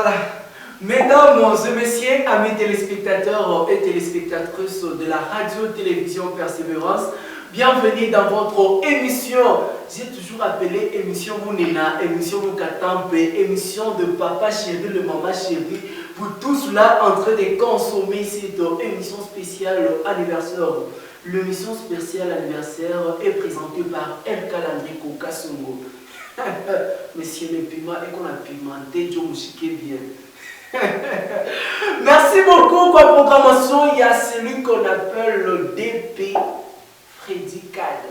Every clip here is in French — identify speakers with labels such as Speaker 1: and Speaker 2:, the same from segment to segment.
Speaker 1: Voilà. Mesdames et messieurs, amis téléspectateurs et téléspectatrices de la radio-télévision Persévérance, bienvenue dans votre émission. J'ai toujours appelé émission Mounena, émission Moukatampe, émission de papa chéri, le maman chéri. Pour tous là en train de consommer cette émission spéciale anniversaire. L'émission spéciale anniversaire est présentée par El Calandrico Kassongo. Monsieur le piment et qu'on a pimenté, Dieu mouchiqué bien. Merci beaucoup pour la programmation. Il y a celui qu'on appelle le DP Freddy Cad,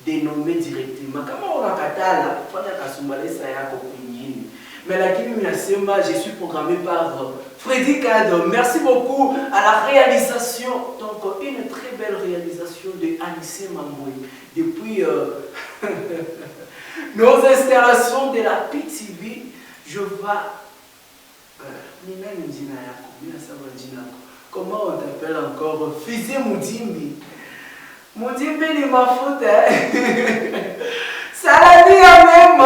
Speaker 1: dénommé directement. Comment on a katala? Mais la je suis programmé par Freddy Cad. Merci beaucoup à la réalisation. Donc, une très belle réalisation de Anissé Mamboui. Depuis nos installations de la PTV, je vais. Comment on t'appelle encore? Fizé Moudimbi. Moudimbi ni ma faute. Ça l'a dit à même.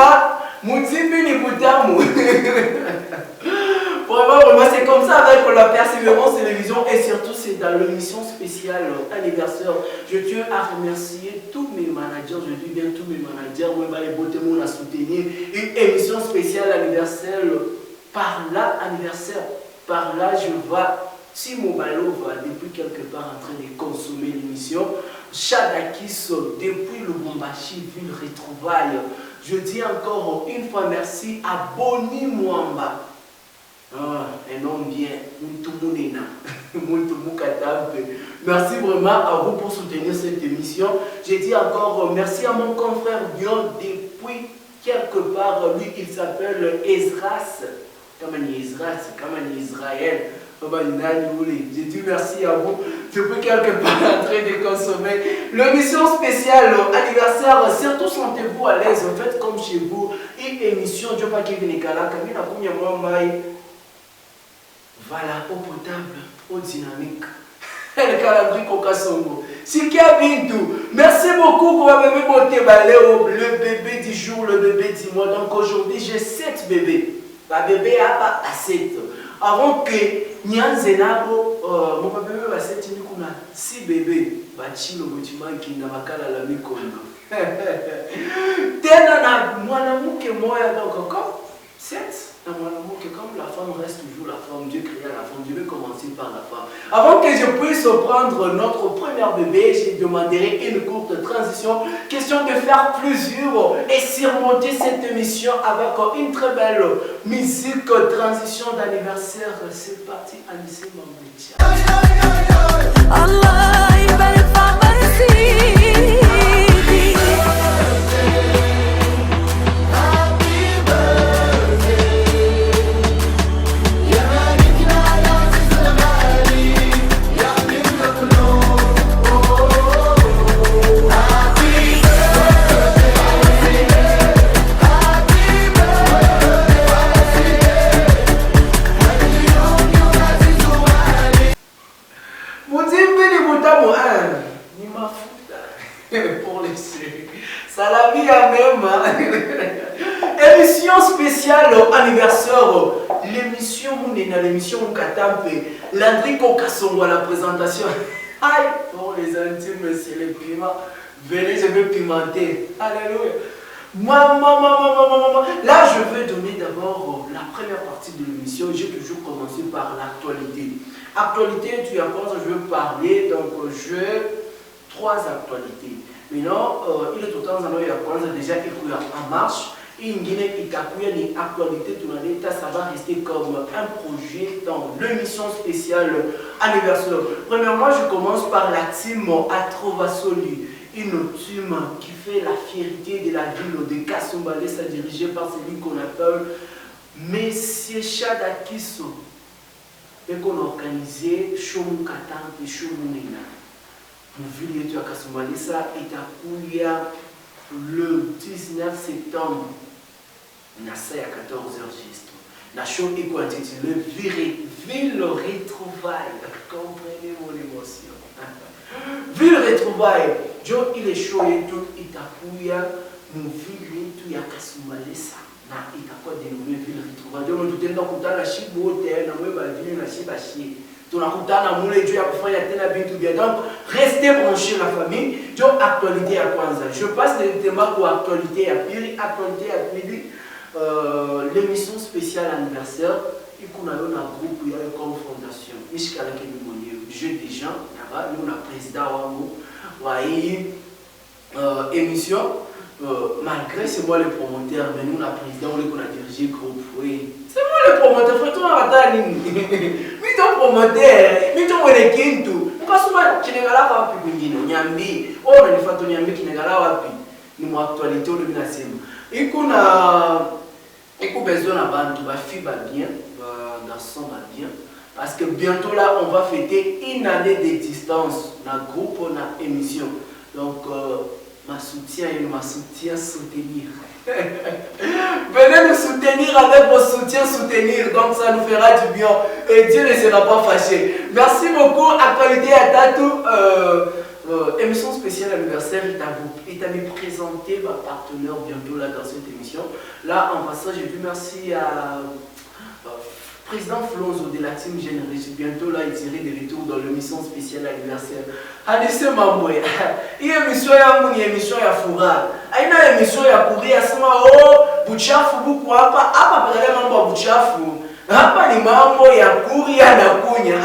Speaker 1: Moudimbi ni Boutamu. Vraiment, c'est comme ça avec la Persévérance Télévision et surtout c'est dans l'émission spéciale anniversaire. Je tiens à remercier tous mes managers, je dis bien tous mes managers, où les beautés m'ont soutenu. Une émission spéciale anniversaire. Par là, anniversaire, par là, je vois Timo Balova depuis quelque part en train de consommer l'émission. Chadakis depuis le Bombashi, ville retrouvaille. Je dis encore une fois merci à Boni Mwamba. Un nom bien, Moutoumounéna, Moutoumoukatampe. Merci vraiment à vous pour soutenir cette émission. Je dis encore merci à mon confrère Dion depuis quelque part. Lui, il s'appelle Ezras. Comme un Israël, c'est comme un Israël. Je dis merci à vous depuis quelque part en train de consommer l'émission spéciale anniversaire. Surtout sentez-vous à l'aise, faites comme chez vous. Une émission, Dieu pas qui vient de Kala, voilà, eau potable, eau dynamique. Le calendrier Kassongo. Si qui a Bintou, merci beaucoup pour avoir le bébé du jour, le bébé du mois. Donc aujourd'hui, j'ai 7 bébés. La bébé a pas à 7. Avant que Nyanzenabo, mon bébé va 7, il y a 6 bébés. Bachi le bâtiment qui n'a pas qu'à la mikondo. Tena moi que moi donc comme 7. Comme la femme reste toujours la femme, Dieu créa la femme, je vais commencer par la femme. Avant que je puisse prendre notre premier bébé, je demanderai une courte transition. Question de faire plusieurs et surmonter cette émission avec une très belle musique, transition d'anniversaire. C'est parti, Anissé Mamboui. Pour les séries. Ça l'a mis à même. Émission spéciale anniversaire. L'émission Mounena, l'émission Moukatampe. Landrico Kassongo à la présentation. Aïe, pour les intimes, c'est le piment. Venez, je vais pimenter. Alléluia. Maman. Là, je vais donner d'abord la première partie de l'émission. J'ai toujours commencé par l'actualité. Actualité, tu apprends, je vais parler. Donc, je 3 actualités. Maintenant, il est autant il y a déjà écrit en marche. Et il y a une actualité, ça va rester comme un projet dans l'émission spéciale anniversaire. Premièrement, je commence par la team Atrovasoli, une team qui fait la fierté de la ville de Kasumbalé, ça dirigé par celui qu'on appelle Monsieur Chadakiso, et qu'on a organisé Shomukatan et Shomunena. Ville de Kasumbalesa est à Kouya le 19 septembre. On a ça à 14h juste. La chose est quoi intitulée Ville retrouvaille. Comprenez mon émotion. Ville retrouvaille. Joe il est chaud et tout. Il est à Kouya. Mon ville tout à Kasumbalesa. na itakuwa dénommé ville retrouvée. Donc tutaenda kutana shibo tena mwe bavile na shibashi. Tunakutana mule juu ya kufanya tena vitu vya. Donc restez branchés la famille. Jo actualité ya kwanza. Je passe directement pour actualité ya pili. Actualité ya pili l'émission spéciale anniversaire. Ikuna yo na groupe ya comme fondation. Mishikala ke mwenyewe. Jeu des gens là-bas, nous na président wangu wa hii émission. Malgré c'est moi le promoteur, mais nous, la président, on a dirigé le groupe. Oui. C'est moi le promoteur, faut tout attendre. Mais ton promoteur, mais ton monnaie tout. Parce que tu n'es pas là pour publier. Nyambi, oh, on a fait ton nyambi qui n'est pas là pour nous actualité au domination. Et qu'on a besoin d'avoir tout, fille va bien, garçon va bien. Parce que bientôt là, on va fêter une année d'existence dans le groupe, on a émission. Donc, ma soutien et ma soutien soutenir. Venez nous soutenir avec vos soutiens soutenir, donc ça nous fera du bien et Dieu ne sera pas fâché. Merci beaucoup, actualité à Tatou, émission spéciale anniversaire, il t'a présenté ma partenaire bientôt là dans cette émission. Là en passant, j'ai dû merci à président Flonzo de la team Générée. Bientôt là, il tirait de retour dans l'émission spéciale anniversaire. Hadisse Mamboy. Il y a une émission ya émission ya fura. Il y a une émission ya pourri. À ce moment oh buchafu buku hapa hapa pale mambo ya buchafu. Hapa ni mambo ya kuria na kunya.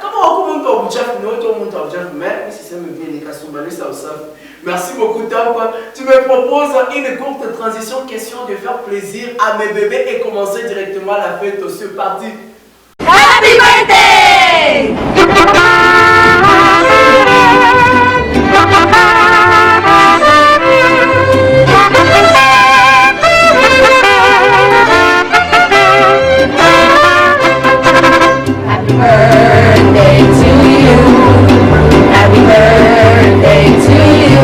Speaker 1: Kama wako mtu wa buchafu ni wote mtu wa buchafu. Mais si c'est me bien les kasumbalé ça usafi. Merci beaucoup Tampa. Tu me proposes une courte transition, question de faire plaisir à mes bébés et commencer directement la fête. C'est parti.
Speaker 2: Happy birthday! Happy birthday to you. Happy birthday to you.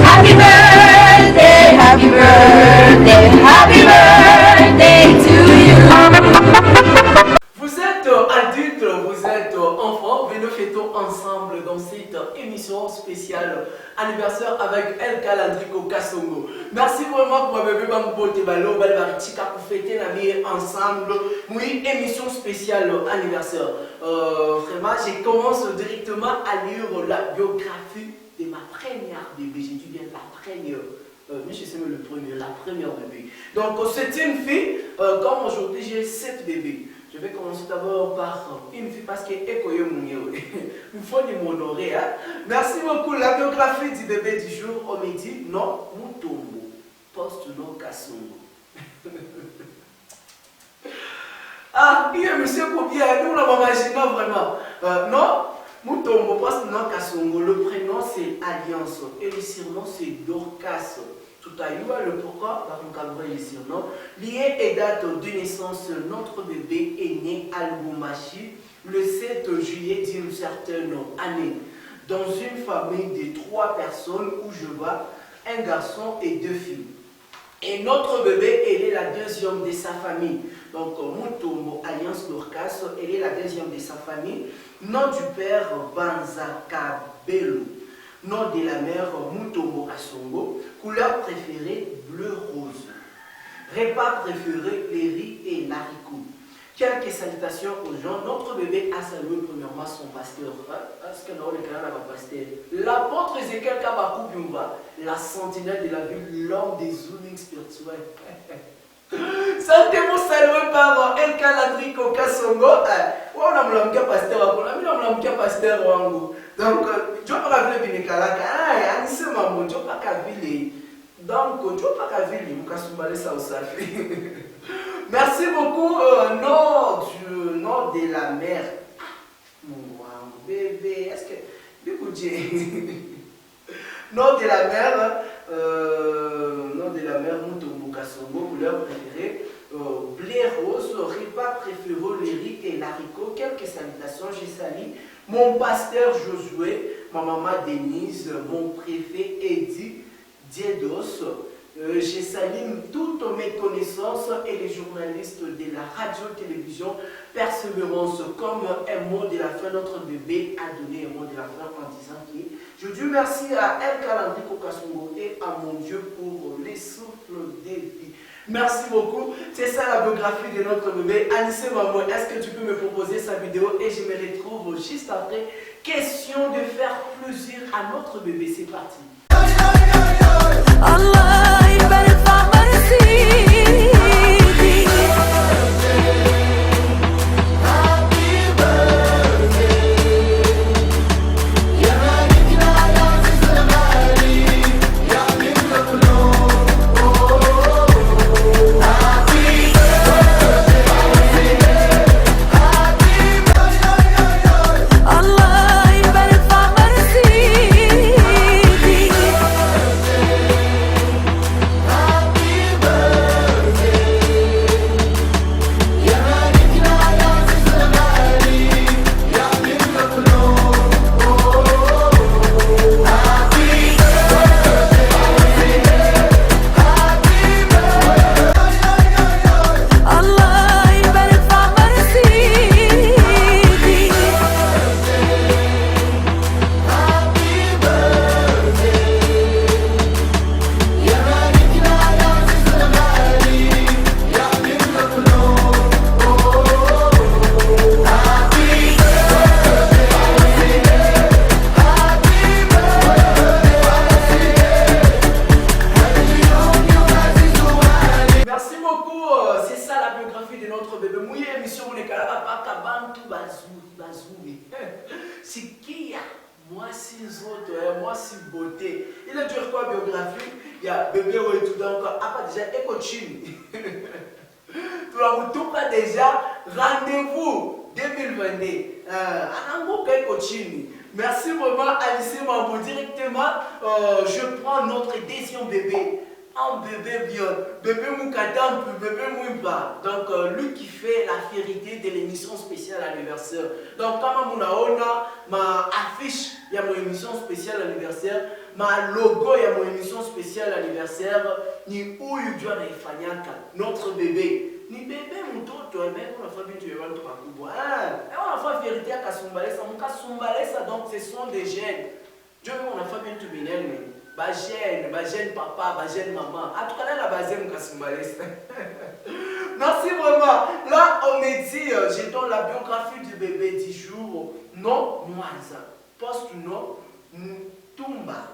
Speaker 2: Happy birthday, happy birthday, happy birthday to you.
Speaker 1: Vous êtes adulte, vous êtes enfant, venez fêtons ensemble dans cette émission spéciale anniversaire avec El Calandrico Kassongo. Merci vraiment pour bébé Bambo Tebalo, Balbaritika pour fêter la vie ensemble. Oui, émission spéciale anniversaire. Vraiment, je commence directement à lire la biographie de ma première bébé. J'ai dit bien la première. Mais je sais même la première bébé. Donc c'est une fille, comme aujourd'hui j'ai 7 bébés. Je vais commencer d'abord par une fille parce qu'elle est il faut m'honorer. Merci beaucoup. La biographie du bébé du jour, on me dit non, Mutombo, poste non Kassongo. Ah, il y a monsieur Koubia, nous l'avons imaginé vraiment. Non, Mutombo, poste non Kassongo. Le prénom c'est Alliance et le surnom c'est Dorcas. Tout à l'heure, le pourquoi, par un le surnom, lié et date de naissance, notre bébé est né à Lubumbashi le 7 juillet d'une certaine année, dans une famille de 3 personnes où je vois un garçon et 2 filles. Et notre bébé, elle est la deuxième de sa famille. Donc, Mutombo Alliance Dorcas, elle est la deuxième de sa famille. Nom du père, Banzakabelo. Nom de la mère, Mutombo Kassongo. Couleur préférée, bleu-rose. Repas préféré, les riz et l'haricot. Quelques salutations aux gens. Notre bébé a salué premièrement son pasteur. L'apôtre Ezekiel Kabakou Biumba, la sentinelle de la ville, l'homme des zoomings spirituels. Sentez-vous salué par El Calandrico Kassongo. On a mis pasteur. On a mis pasteur Wango. Donc, je ne peux pas vivre Binekalaka. Ah, c'est maman, je ne peux pas vivre. Donc, je ne peux pas vivre. Je ne Merci beaucoup. Nom de la mère. Mon bébé. Est-ce que. Nom de la mère. Nom de la mère, Mutombo Kassongo, couleur préférée. Blé rose, repas préféré, les riz et l'haricot. Quelques salutations, j'ai sali mon pasteur Josué, ma maman Denise, mon préfet Eddie Diedos. J'ai salué toutes mes connaissances et les journalistes de la radio-télévision Persévérance. Comme un mot de la fin, notre bébé a donné un mot de la fin en disant que je dis merci à El Calandrico Kassongo et à mon Dieu pour les souffles de vie. Merci beaucoup. C'est ça la biographie de notre bébé. Anissé Maman, est-ce que tu peux me proposer sa vidéo et je me retrouve juste après. Question de faire plaisir à notre bébé. C'est parti.
Speaker 2: Allah يبارك في عمر سيدي
Speaker 1: moi si beauté. Il a dit quoi biographie? Il y a bébé ou étudiant encore. Ah, pas déjà éco-chine. Tu vas vous pas déjà rendez-vous 2022. Merci vraiment Alice Mambo. Directement, je prends notre deuxième bébé. Un bébé bien, bébé Moukadam, bébé Mouimba. Donc, lui qui fait la vérité de l'émission spéciale anniversaire. Donc, comme on a ma affiche, il y a mon émission spéciale anniversaire. Ma logo, il y a mon émission spéciale anniversaire. Ni où il doit notre bébé. Ni bébé, mon toto, mais on a fait bien, tu vas le trouver. On a fait vérité à Kasumbalesa. Mon Kasumbalesa, donc, ce sont des gènes. Dieu, on a fait bien tout bien, Bagène papa, bagène maman. En tout cas, là, la bagène Kasumbalesa. Merci vraiment. Là, on me dit, j'ai dans la biographie du bébé 10 jours. Nom, Moisa. Poste nom, Tumba.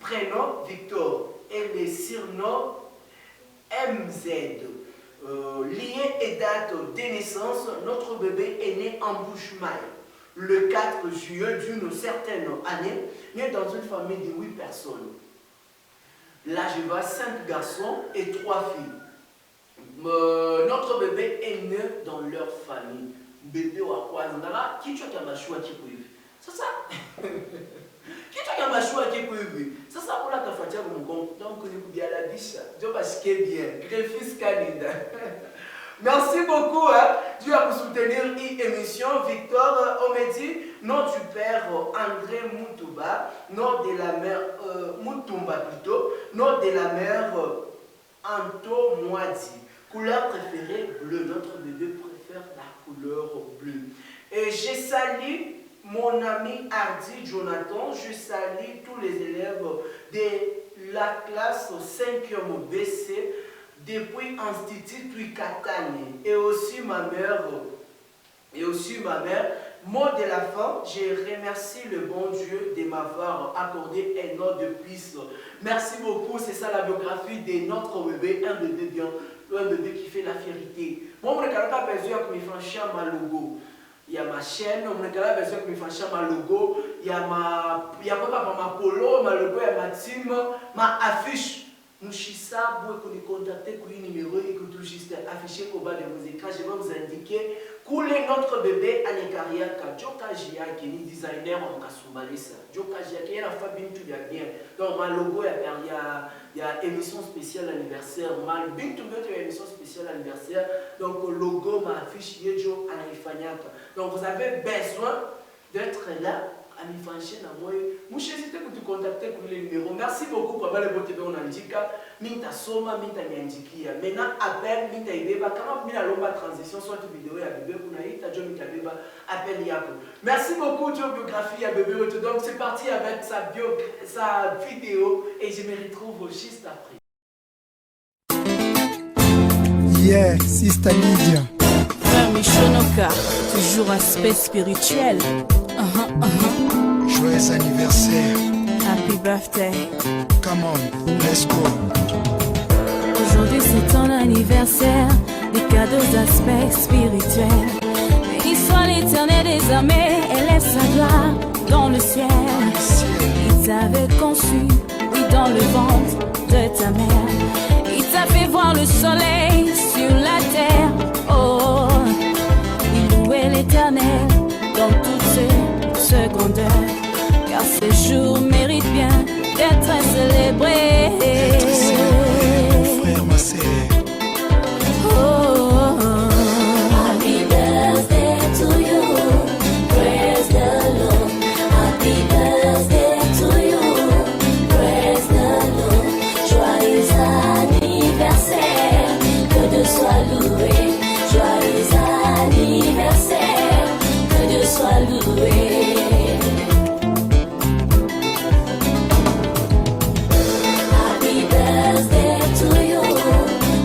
Speaker 1: Prénom, Victor. Et le surnom, MZ. Lié et date de naissance, notre bébé est né en Bouche-Maille le 4 juillet d'une certaine année, né dans une famille de 8 personnes. Là, je vois 5 garçons et 3 filles. Notre bébé est né dans leur famille. Bébé ou à quoi? Qui tu as choix qui peut vivre? C'est ça? Qui tu as choix qui peut vivre? C'est ça pour la tafatia comme compte. Donc, on est bien la biche. Dieu va se bien. Greffis Canida. Merci beaucoup. Dieu a pour soutenir l'émission. Victor, on me dit, nom du père André Moutouba, nom de la mère Moutoumba plutôt, nom de la mère Anto Moadi. Couleur préférée bleu. Notre bébé préfère la couleur bleue. Et je salue mon ami Hardy Jonathan. Je salue tous les élèves de la classe 5e BC. Depuis Institut Tuikatani et aussi ma mère, mot de la fin, je remercie le bon Dieu de m'avoir accordé un an de plus. Merci beaucoup, c'est ça la biographie de notre bébé, un bébé bien, un bébé qui fait la fierté. Moi, je n'ai pas besoin que je fasse ma logo. Il y a ma chaîne, je n'ai pas besoin que je fasse ma logo. Il y a ma polo, ma logo, il y a ma team, ma affiche. Mouchissa, vous pouvez contacter pour le numéro et que tout juste affiché au bas de vos écrans. Je vais vous indiquer couler notre bébé à l'écarrière car Joka Jia qui est designer en Kasumbalesa. Joka Jia qui est la famille tout va bien. Donc ma logo il y a émission spéciale anniversaire. Ma bintu il y a émission spéciale anniversaire. Donc logo ma affiche Yejo Anaifanyaka. Donc vous avez besoin d'être là. N'hésitez pas à contacter pour les numéros. Merci beaucoup pour avoir le bon TV on indique. Minta soma, minta miandikia. Maintenant, appel, minta ibeba. Quand on a l'omba transition, soit vidéo à bébé, on a eu ta job minta beba, appel yako. Merci beaucoup, biographie à bébé. Donc, c'est parti avec sa vidéo et je me retrouve juste après.
Speaker 3: Pierre, Sista Lydia.
Speaker 2: Frère Michonoka, toujours aspect spirituel.
Speaker 3: Joyeux anniversaire.
Speaker 2: Happy birthday.
Speaker 3: Come on, let's go.
Speaker 2: Aujourd'hui c'est ton anniversaire, des cadeaux d'aspect spirituel. Béni soit l'éternel des armées, élève sa gloire dans le ciel. Il t'avait conçu, oui, dans le ventre de ta mère. Il t'a fait voir le soleil sur la terre. Oh, il louait l'éternel dans toutes ses grandeurs. Car ce jour mérite bien d'être célébré.
Speaker 3: Mon frère, ma sœur.
Speaker 2: Happy birthday to you. Praise the Lord. Happy birthday to you. Praise the Lord. Joyeux anniversaire. Que Dieu soit loué. Joyeux anniversaire. Que Dieu soit loué. Happy birthday to you.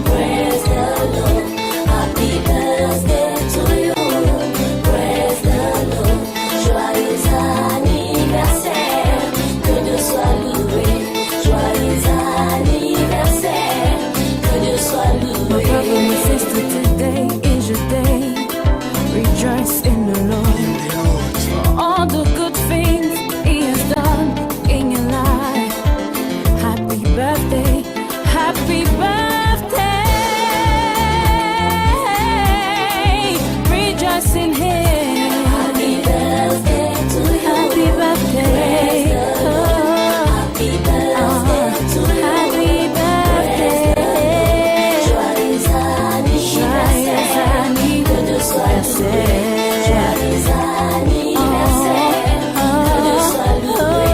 Speaker 2: Praise the Lord. Happy birthday to you. Praise the Lord. Joyeux anniversaire. Que Dieu soit loué. Joyeux anniversaire. Que Dieu soit loué. My brother, my sister, today is your day. Rejoice in the Lord. For all the good things He has done in your life. Happy birthday, happy birthday. Rejoice in Him. Happy birthday to you. Happy birthday. Happy birthday to you. Happy birthday. Joyeux anniversaire. Que Dieu soit loué. Joyeux anniversaire. Que Dieu soit loué.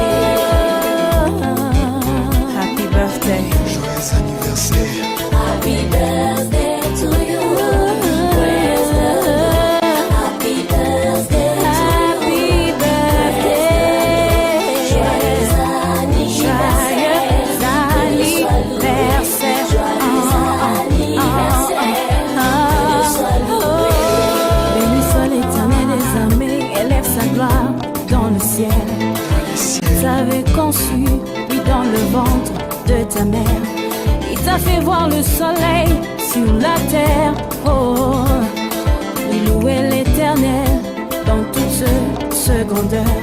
Speaker 2: Happy birthday.
Speaker 3: Joyeux anniversaire.
Speaker 2: Happy birthday to you. Praise the Lord. Happy birthday to you. Happy birthday. Joyeux anniversaire. Joyeux anniversaire. Béni soit l'éternel des armées, élève sa gloire dans le ciel. T'avais conçu, oui, dans le ventre de ta mère. Il t'a fait voir le soleil sur la terre. Oh, oui, louer l'éternel dans toute ce grandeur.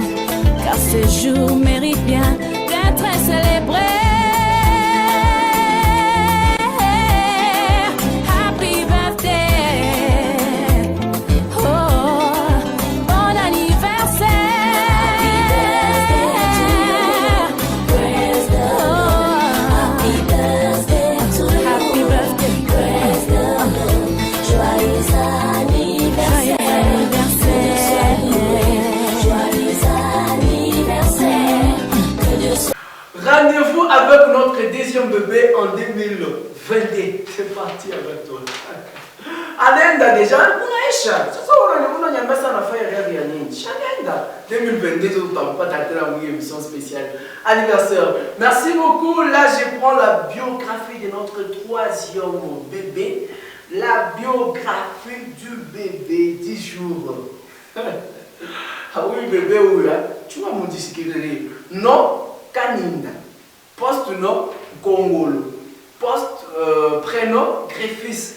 Speaker 2: Car ce jour mérite bien d'être célébré. Happy birthday. Oh, bon anniversaire. Praise the Lord. Happy birthday to you. Happy birthday. Praise the Lord. Joyeux anniversaire. Joyeux anniversaire. Que Dieu soit.
Speaker 1: Rendez-vous avec notre deuxième bébé en 2022. C'est parti avec toi. Anaenda déjà, unaisha. Sasa unaniambia sana fanya rêve ya nini? Shanaenda. 2022 tutampata tena une émission spéciale anniversaire. Merci beaucoup. Là, je prends la biographie de notre troisième bébé. La biographie du bébé 10 jours. Ah oui, bébé, oui, hein. Tu vas me dire ce qu'il est. Non, Kaninda. Post-nom, Congolo. Post-prénom, Griffiths.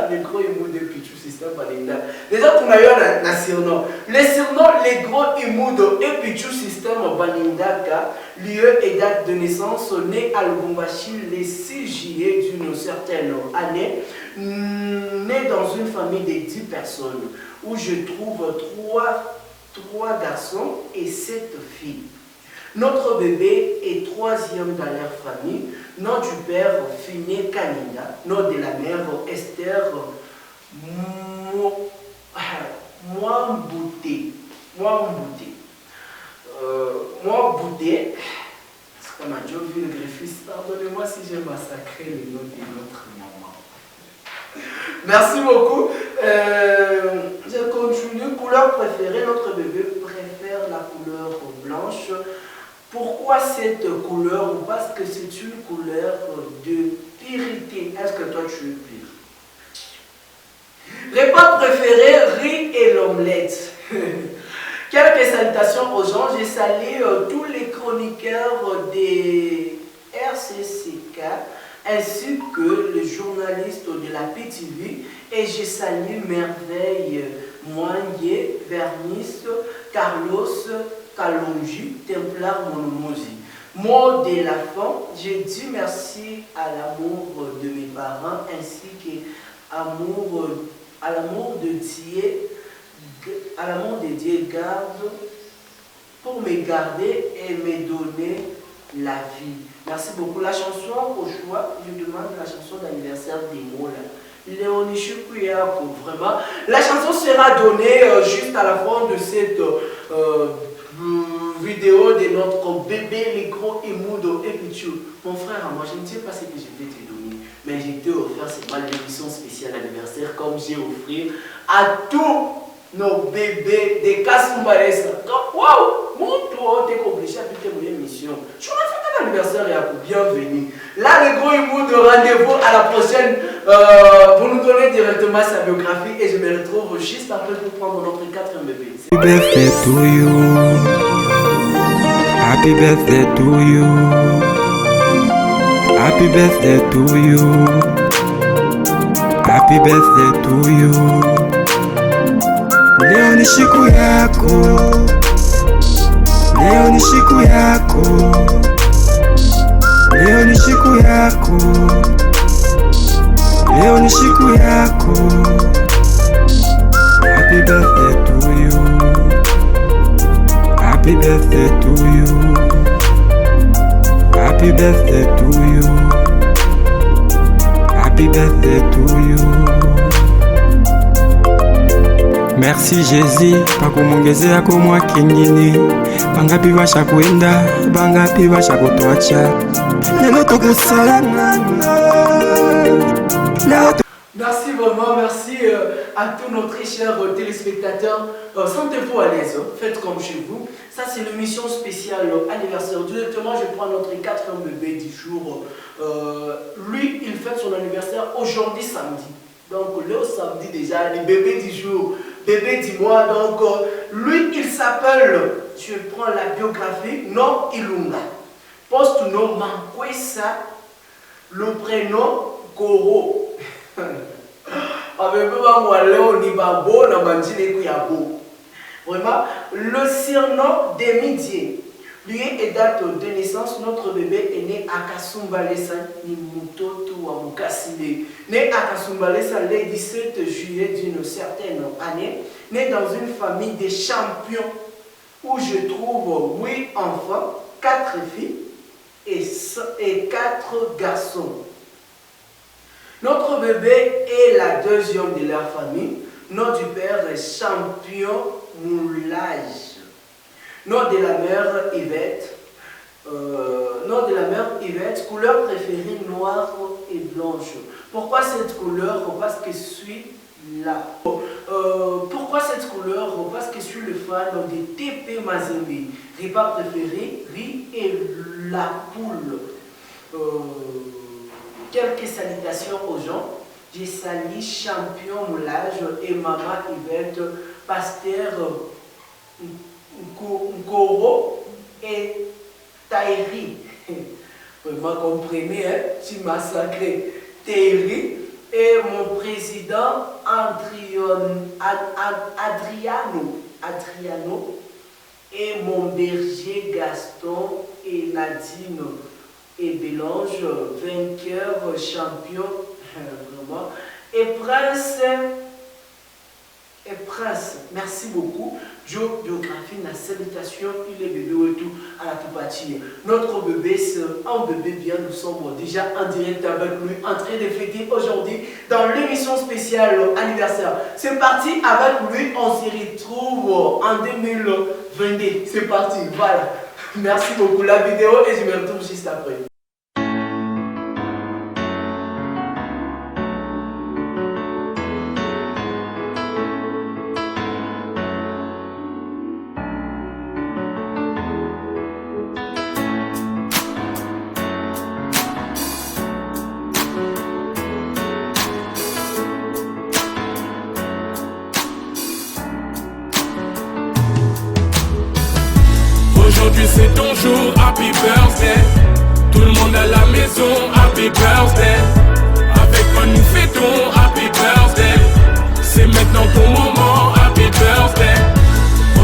Speaker 1: Les gros émous de Pichou System Balinda. Les autres, on a eu un surnom. Les surnoms, les gros émous de Pichou System Balinda, lieu et date de naissance, né à Lubumbashi le 6 juillet d'une certaine année, né dans une famille de 10 personnes, où je trouve 3 garçons et 7 filles. Notre bébé est troisième dans leur famille. Nom du père Finé Kanina, nom de la mère Esther Mwambouté. Mwambouté. C'est comme un job vu le Griffiths. Pardonnez-moi si j'ai massacré le nom de notre maman. Merci beaucoup. Je continue. Couleur préférée. Notre bébé préfère la couleur blanche. Pourquoi cette couleur? Parce que c'est une couleur de pureté. Est-ce que toi tu es pur? Repas préféré, riz et l'omelette. Quelques salutations aux gens. J'ai salué tous les chroniqueurs des RCCK ainsi que les journalistes de la PTV. Et j'ai salué Merveille, Moigné, Vernis, Carlos, Kalonji, Templar Monomosi. Mot de la fin, j'ai dit merci à l'amour de mes parents ainsi qu'à l'amour de Dieu, garde pour me garder et me donner la vie. Merci beaucoup. La chanson au choix, je demande la chanson d'anniversaire des mots là. Léonie Chukuyako, vraiment. La chanson sera donnée juste à la fin de cette vidéo de notre bébé, les gros Emudo et Pichu. Mon frère, moi je ne sais pas ce que je vais te donner, mais j'ai été offert cette l'émission spéciale anniversaire comme j'ai offert à tous nos bébés des Kasumbalesa. Waouh! Mon tour, t'es obligé à toute mon émission. Je vais faire un anniversaire et à bienvenue. Là, les gros Emudo, rendez-vous à la prochaine pour nous donner directement sa biographie et je me retrouve juste après pour prendre notre 4e bébé.
Speaker 4: Happy birthday to you. Happy birthday to you. Happy birthday to you. Happy birthday to you. Leo ni siku yako. Leo ni siku yako. Leo ni siku yako. Leo ni siku yako. Happy birthday to you. Happy birthday to you. Happy birthday to you. Happy birthday to you. Merci Jésus pakumongezea kumwa kingine. Bangapi basha kuenda, bangapi basha kutuacha. Lelo tukusalana.
Speaker 1: Merci vraiment, merci à tous nos très chers téléspectateurs. Sentez-vous à l'aise, faites comme chez vous. Ça c'est l'émission spéciale anniversaire. Directement, je prends notre 4e bébé du jour. Lui, il fête son anniversaire aujourd'hui samedi. Donc le samedi déjà, le bébé du jour, bébé du mois. Donc lui, il s'appelle, je prends la biographie, Non Ilunga. Poste nom Mankwesa, le prénom Koro. Vraiment, le surnom des Midiens. Lui et date de naissance, notre bébé est né à Kasumbalesa, Nimutoto à Mukasile. Né à Kasumbalesa le 17 juillet d'une certaine année. Né dans une famille de champions où je trouve 8 enfants, 4 filles et 4 garçons. Notre bébé est la 2e de leur famille. Nom du père est Champion Moulage. Nom de la mère Yvette. Couleur préférée noire et blanche. Pourquoi cette couleur? Parce que je suis là. Pourquoi cette couleur? Parce que je suis le fan de TP Mazembe. Repas préféré, riz et la poule. Quelques salutations aux gens. J'ai sali Champion Moulage et Maman Yvette, Pasteur Nkoro et Taïri. Vraiment comprenez, hein? Tu massacré. Taïri et mon président Adriano et mon berger Gaston et Nadine et Bélange, vainqueur, champion, vraiment, et Prince, merci beaucoup. Joe, biographie, la salutation, il est bébé et tout, à la Toupatie. Notre bébé, c'est un bébé bien, nous sommes déjà en direct avec lui, en train de fêter aujourd'hui dans l'émission spéciale anniversaire. C'est parti avec lui, on se retrouve en 2022. C'est parti, voilà. Merci beaucoup la vidéo et je me retrouve juste après.
Speaker 5: Aujourd'hui c'est ton jour, happy birthday. Tout le monde à la maison, happy birthday. Avec moi nous fêtons, happy birthday. C'est maintenant ton moment, happy birthday.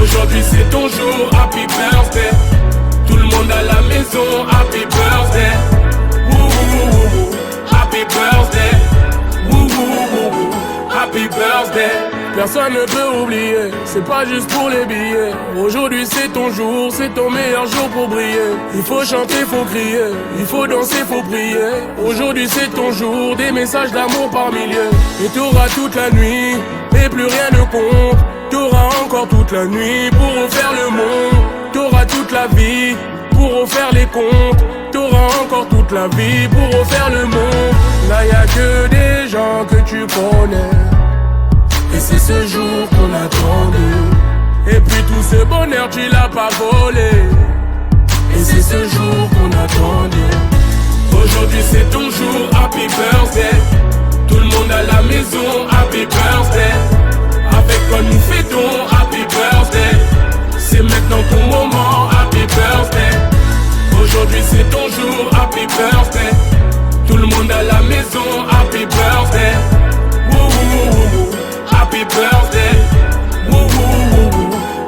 Speaker 5: Aujourd'hui c'est ton jour, happy birthday. Tout le monde à la maison, happy birthday. Woo, happy birthday. Woo, happy birthday. Personne ne peut oublier, c'est pas juste pour les billets. Aujourd'hui c'est ton jour, c'est ton meilleur jour pour briller. Il faut chanter, faut crier, il faut danser, faut prier. Aujourd'hui c'est ton jour, des messages d'amour par milliers. Et t'auras toute la nuit, et plus rien ne compte. T'auras encore toute la nuit pour refaire le monde. T'auras toute la vie pour refaire les comptes. T'auras encore toute la vie pour refaire le monde. Là y'a que des gens que tu connais. Et c'est ce jour qu'on attendait. Et puis tout ce bonheur tu l'as pas volé. Et c'est ce jour qu'on attendait. Aujourd'hui c'est ton jour, happy birthday. Tout le monde à la maison, happy birthday. Avec quoi nous fêtons, happy birthday. C'est maintenant ton moment, happy birthday. Aujourd'hui c'est ton jour, happy birthday. Tout le monde à la maison, happy birthday. Woo, happy birthday. Woo,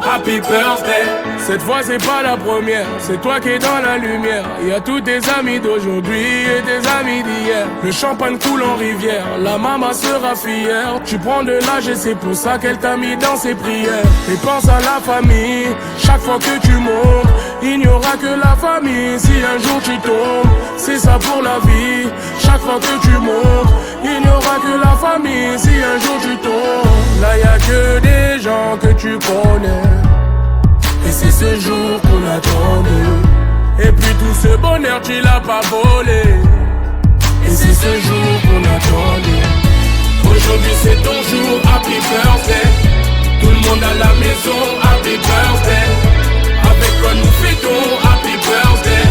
Speaker 5: happy birthday. Cette fois c'est pas la première, c'est toi qui es dans la lumière. Il y a tous tes amis d'aujourd'hui et tes amis d'hier. Le champagne coule en rivière, la maman sera fière. Tu prends de l'âge et c'est pour ça qu'elle t'a mis dans ses prières. Et pense à la famille, chaque fois que tu montes. Il n'y aura que la famille si un jour tu tombes. C'est ça pour la vie, chaque fois que tu montes. Il n'y aura que la famille si un jour tu tombes. Là y a que des gens que tu connais. Et c'est ce jour qu'on attendait. Et puis tout ce bonheur tu l'as pas volé. Et c'est ce jour qu'on attendait. Aujourd'hui c'est ton jour, happy birthday. Tout le monde à la maison, happy birthday. Avec quoi nous fêtons, happy birthday.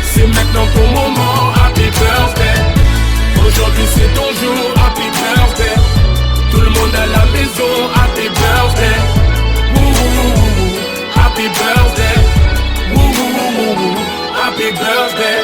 Speaker 5: C'est maintenant ton moment, happy birthday. Aujourd'hui c'est ton jour, happy birthday. Tout le monde à la maison, happy birthday. Happy birthday, woo, happy birthday.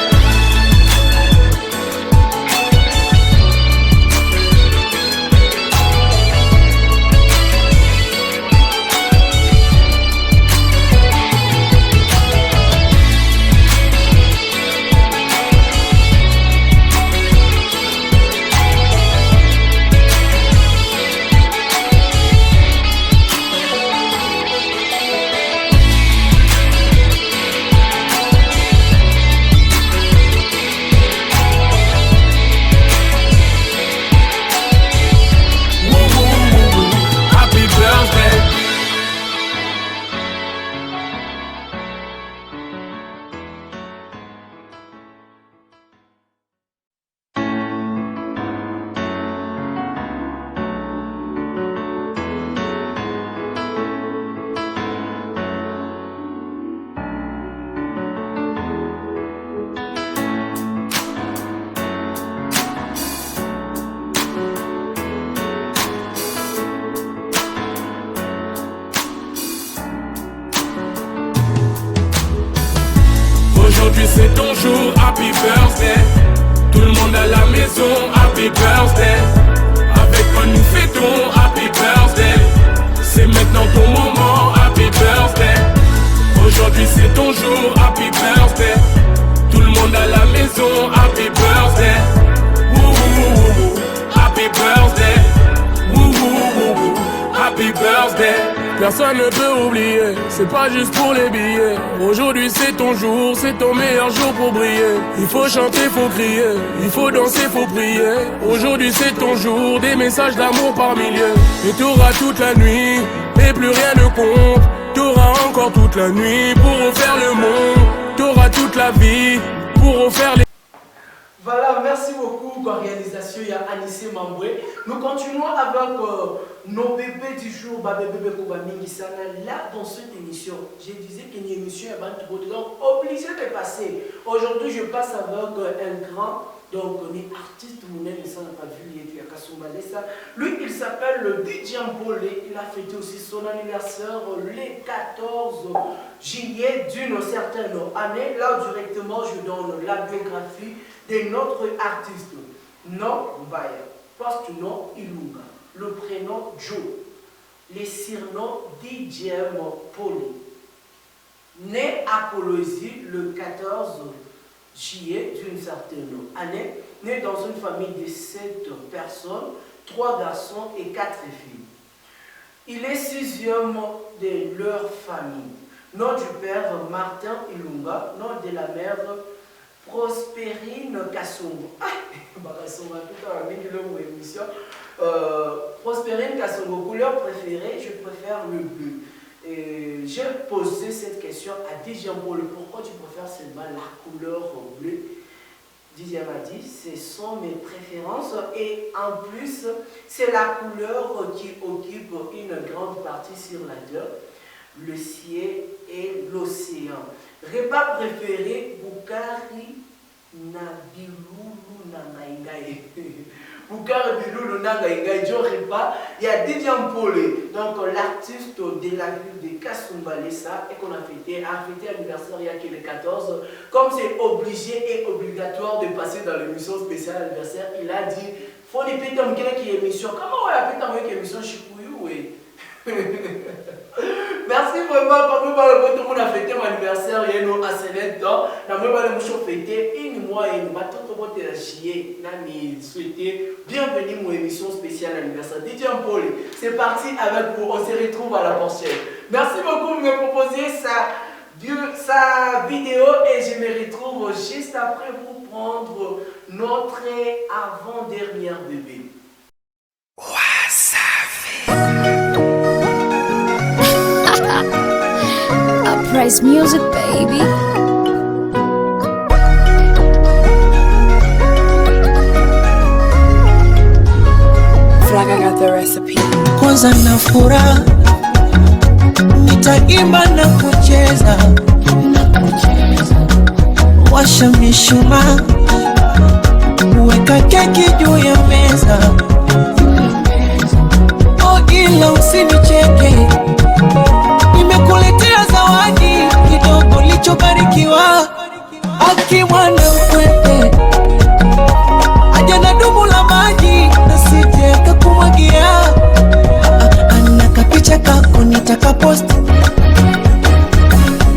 Speaker 5: Aujourd'hui c'est ton jour, happy birthday. Tout le monde à la maison, happy birthday. Avec quoi nous fêtons, happy birthday. C'est maintenant ton moment, happy birthday. Aujourd'hui c'est ton jour, happy birthday. Tout le monde à la maison, happy birthday. Woo, happy birthday. Woo, happy birthday. Personne ne peut oublier, c'est pas juste pour les billets. Aujourd'hui c'est ton jour, c'est ton meilleur jour pour briller. Il faut chanter, faut crier, il faut danser, faut prier. Aujourd'hui c'est ton jour, des messages d'amour par milliers. Et t'auras toute la nuit, et plus rien ne compte. T'auras encore toute la nuit pour refaire le monde. T'auras toute la vie pour refaire les...
Speaker 1: Voilà, merci beaucoup pour la réalisation. Il y a Anissé Mamboué. Nous continuons avec nos bébés du jour. Bébé Koubamingisana. Là, dans cette émission, je disais qu'une émission est donc obligée de passer. Aujourd'hui, je passe avec un grand Donc, on est artiste, mon ami, ça n'a pas vu, il est à Kasumbalesa. Lui, il s'appelle le DJ Mpolé. Il a fêté aussi son anniversaire le 14 juillet d'une certaine année. Là, directement, je donne la biographie de notre artiste. Nom Mbaya, post-nom Ilunga, le prénom Joe, les surnoms DJ Mpolé. Né à Colosie le 14 juillet d'une certaine année, né dans une famille de 7 personnes, 3 garçons et 4 filles. Il est 6e de leur famille. Nom du père Martin Ilunga, nom de la mère Prospérine Kassongo. Prospérine Kassongo, couleur préférée, je préfère le bleu. J'ai posé cette question à DJ Mpolé. Pourquoi tu préfères seulement la couleur bleue? DJ m'a dit, ce sont mes préférences et en plus, c'est la couleur qui occupe une grande partie sur la terre, le ciel et l'océan. Repas préféré, Boukari Nabilulu Nangaïgaï. Boukari Nabilulu Nangaïgaï, je repas. Il y a DJ Mpolé, donc l'artiste de la ville de Kasumbalesa et qu'on a fêté l'anniversaire il y a que le 14. Comme c'est obligé et obligatoire de passer dans l'émission spéciale anniversaire, il a dit, faut les péter en qui émission. Comment on a pété en quelle émission Chikouyou, oui. Merci vraiment, comme tout le monde a fêté mon anniversaire, il y a une assez temps. Nous avons fêté une mois et nous avons chier. Nous souhaité bienvenue à mon émission spéciale anniversaire. DJ Mpolé, c'est parti avec vous, on se retrouve à la prochaine. Merci beaucoup de me proposer sa vidéo et je me retrouve juste après pour prendre notre avant-dernière bébé.
Speaker 2: Uprise music, baby.
Speaker 6: Flag, I got the recipe.
Speaker 7: Kwanza na furaha, nitaimba na kucheza, washa mishumaa, weka keki juu ya meza, oh ila usinicheke, nimekuletea zawadi kidogo lichobarikiwa, akimwana mkwete aja na dumu la maji nasije kakumwagia, anakapicha kako nitakaposti,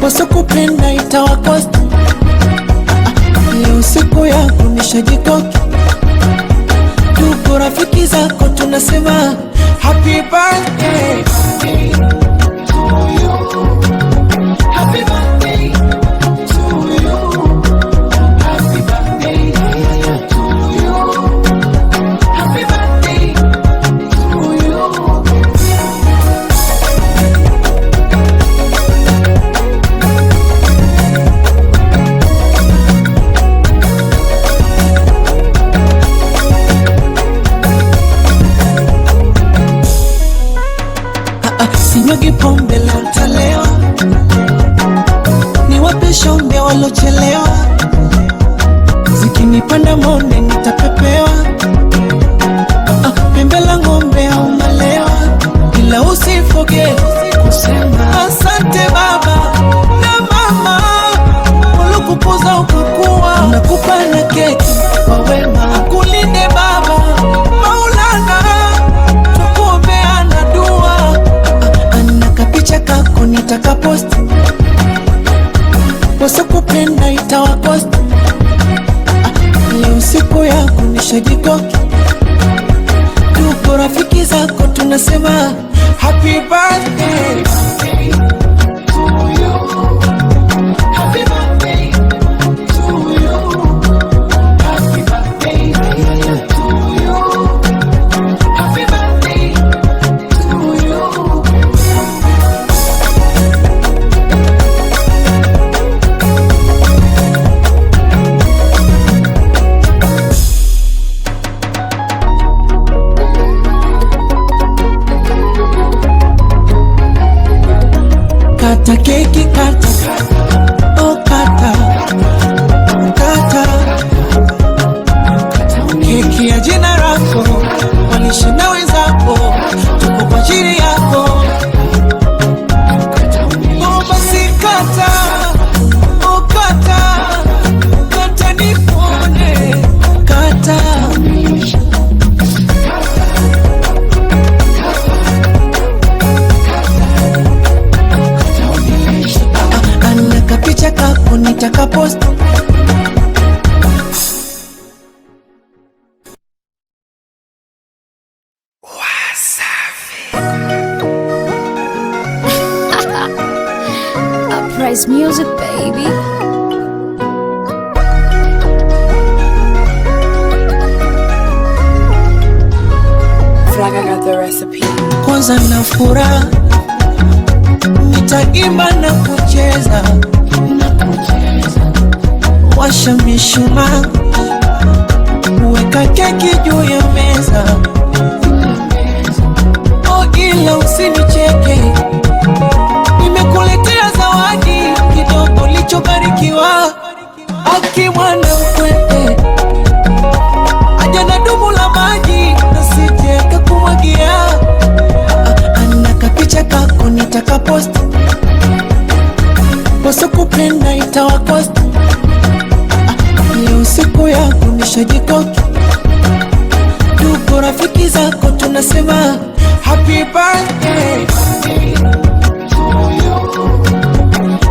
Speaker 7: waso kupenda itawakosti, leo siku yako nishajikoki, tuko rafiki zako tunasema happy birthday to you, happy birthday to you, happy birthday to you, happy birthday to you. Sinyugi pombe leo ntalewa, niwape shombe walochelewa, zikinipanda monde nitapepewa, pembe la ng'ombe au malewa, ila usifoge kusema asante baba na mama, walokukuza ukakuwa, nakupa na keki kwa wema, akulinde baba Maulana, tukuombeana dua, anakapicha kako nitakaposti, waso kupenda itawakosti, leo siku yako nishajikoki, tuko rafiki zako tunasema happy birthday to you, happy birthday to you, happy birthday to you, happy birthday to you. Kata keki kata, oh kata, kata, poste.
Speaker 2: Uprise music, baby.
Speaker 6: Fraga got the recipe.
Speaker 7: Kwanza na furaha nitaimba na kucheza, washa mishumaa, weka keki juu ya meza. Oh, ila usinicheke, nimekuletea zawadi kidogo lichobarikiwa. Aki mwana mkwete aja na dumu la maji nasije kakumwagia. Ana kapicha kako nitaka post, boso kupenda itawakost. Leo siku yako nishajikoki, ndugu rafiki zako tunasema happy birthday to you.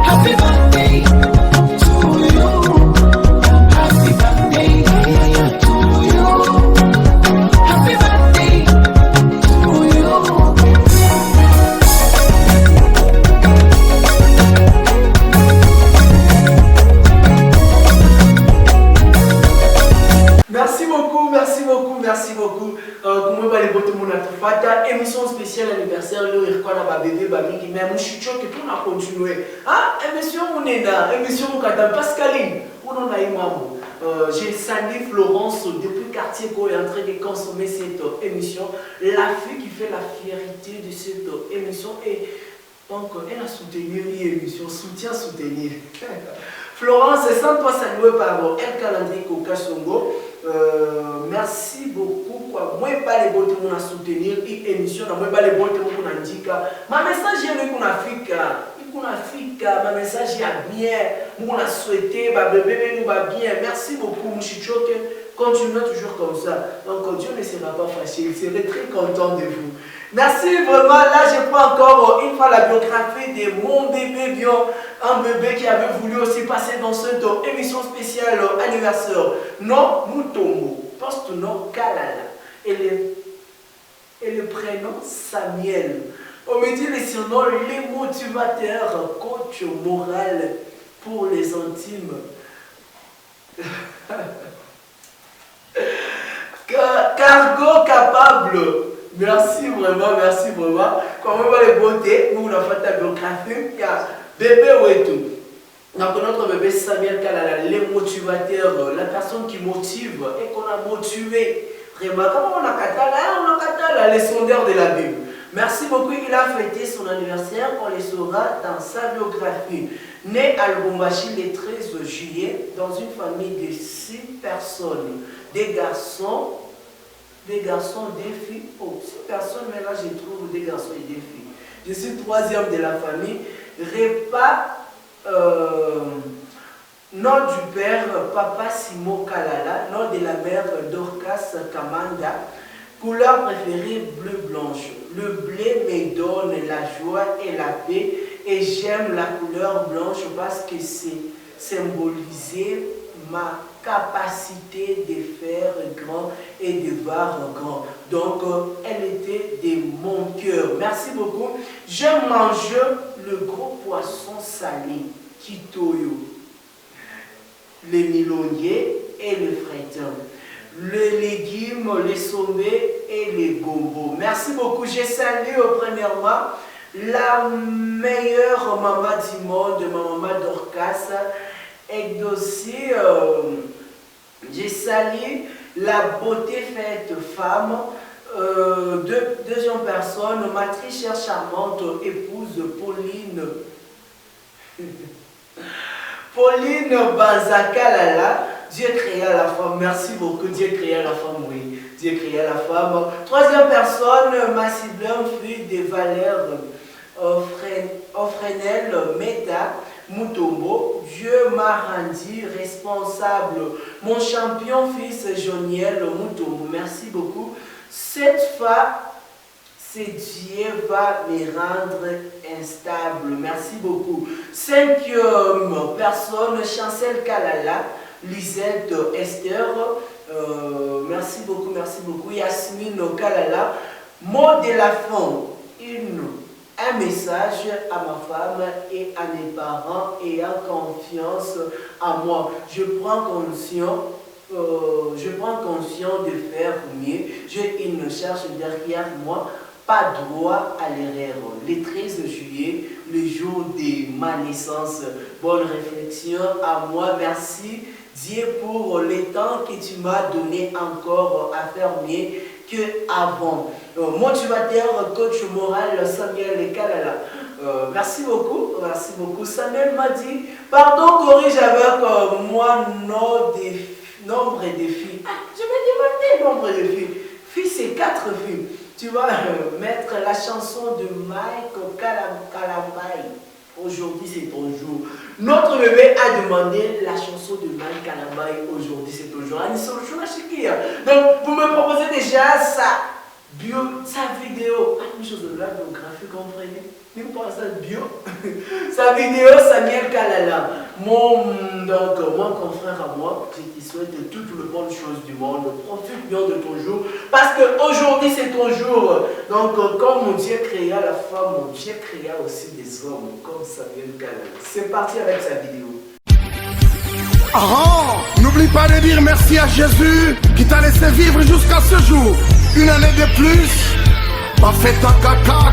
Speaker 7: Happy birthday to you. Happy birthday to you. Happy birthday to you.
Speaker 1: Merci beaucoup, merci beaucoup, merci beaucoup. Comment va les bottes mon atufata? Émission spéciale anniversaire, le record à bébé, babi, mais mon chucho que tout a continué. Ah, émission mon éna, émission mon cadavre, Pascaline, où on a eu maman. J'ai salué Florence depuis quartier qu'on est en train de consommer cette émission. La fille qui fait la fierté de cette émission et donc elle a soutenu l'émission, soutenir. Florence, sans toi saluer par El Calendrier Coca Songo. Merci beaucoup. Moi, pas les bottes pour soutenir l'émission. Moi, pas les bottes pour indiquer. Ma message est pour l'Afrique. Ma message est bien. Pour la souhaiter, ma bébé nous va bien. Merci beaucoup, Mouchichoke. Continuez toujours comme ça. Donc, Dieu ne sera pas fâché. Il serait très content de vous. Merci vraiment. Là, je prends encore une fois la biographie de mon bébé Bion. Un bébé qui avait voulu aussi passer dans cette émission spéciale anniversaire. Non, Mutombo. Poste-nom Kalala. Et le prénom Samuel. On me dit les surnoms, les motivateurs, coach moral pour les intimes. Cargo capable. Merci vraiment, merci vraiment. Comment va les beautés? Nous, on a fait ta biographie. Bébé ou et tout. Donc, notre bébé Samuel Kalala, les motivateurs, la personne qui motive et qu'on a motivé. Vraiment, comment on a catala, les sondeurs de la Bible. Merci beaucoup, il a fêté son anniversaire, on les saura dans sa biographie. Né à Lubumbashi le 13 juillet, dans une famille de 6 personnes, des garçons, des filles. Oh, 6 personnes, mais là je trouve des garçons et des filles. Je suis troisième de la famille. Repas, nom du père, Papa Simo Kalala, nom de la mère, Dorcas Kamanda. Couleur préférée, bleu-blanche. Le blé me donne la joie et la paix. Et j'aime la couleur blanche parce que c'est symboliser ma capacité de faire grand et de voir grand. Donc, elle était de mon cœur. Merci beaucoup. Je mange le gros poisson salé, Kitoyo, les milonniers et le frétin. Les légumes, les sommets et les gombos. Merci beaucoup. J'ai salué premièrement la meilleure maman du monde, ma maman Dorcas. Et aussi, j'ai salué la beauté faite femme, deuxième personne, ma très chère charmante épouse Pauline. Pauline Banzakalala. Dieu créa la femme, merci beaucoup, Dieu créa la femme, oui, Dieu créa la femme. Troisième personne, ma cibleur, fille de Valère Offrenel Meta Mutombo. Dieu m'a rendu responsable, mon champion fils Joniel Mutombo, merci beaucoup. Cette c'est Dieu va me rendre instable. Merci beaucoup. 5e personne, Chancel Kalala, Lisette Esther. Merci beaucoup. Yasmine Kalala. Mot de la fin, un message à ma femme et à mes parents ayant confiance en moi. Je prends conscience de faire mieux. J'ai une charge derrière moi, pas droit à l'erreur. Le 13 juillet, le jour de ma naissance. Bonne réflexion à moi. Merci Dieu pour le temps que tu m'as donné encore à faire mieux qu'avant. Motivateur, coach moral, Samuel Kalala. Merci beaucoup. Samuel m'a dit, pardon, corrige avec moi nombre de filles. Ah, je vais demander nombre de filles. Filles, c'est 4 filles. Tu vas mettre la chanson de Mike Kalambay. Aujourd'hui, c'est ton jour. Notre bébé a demandé la chanson de Mike Kalambay. Aujourd'hui, c'est ton jour. Donc, vous me proposez déjà sa vidéo. Une chose de la biographie, comprenez? Même pas ça bio. Sa vidéo, Samuel Kalala. Mon confrère à moi, je te souhaite toutes les bonnes choses du monde. Profite bien de ton jour. Parce qu'aujourd'hui, c'est ton jour. Donc, comme Dieu créa la femme, Dieu créa aussi des hommes comme Samuel Kalala. C'est parti avec sa vidéo.
Speaker 3: N'oublie pas de dire merci à Jésus qui t'a laissé vivre jusqu'à ce jour. Une année de plus, pas fait ta caca.